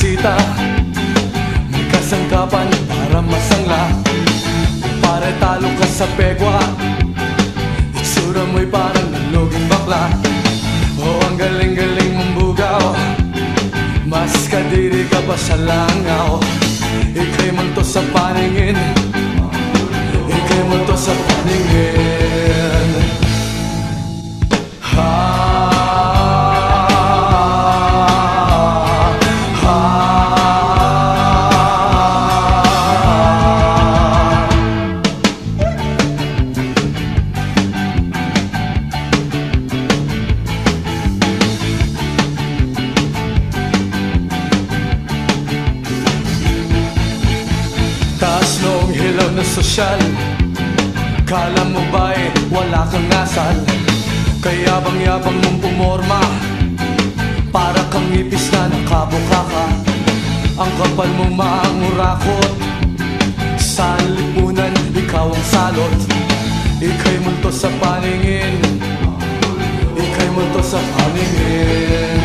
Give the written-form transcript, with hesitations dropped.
bisita, may kasangkapan para masangla. Pare talo ka sa pegwa, itsura mo'y parang naloging bakla. Oh, ang galing-galing mong bugaw, mas kadiri ka pa sa langaw. Ika'y multo sa paningin, ika'y multo sa paningin. Taas noong hilaw na sosyal, kala mo ba'y wala kang asal? Kaya bang-yabang mong pumorma, para kang ipis na nakabukaka. Ang kapal mong maangurakot, sa lipunan ikaw ang salot. Ika'y multo sa paningin, ika'y multo sa paningin.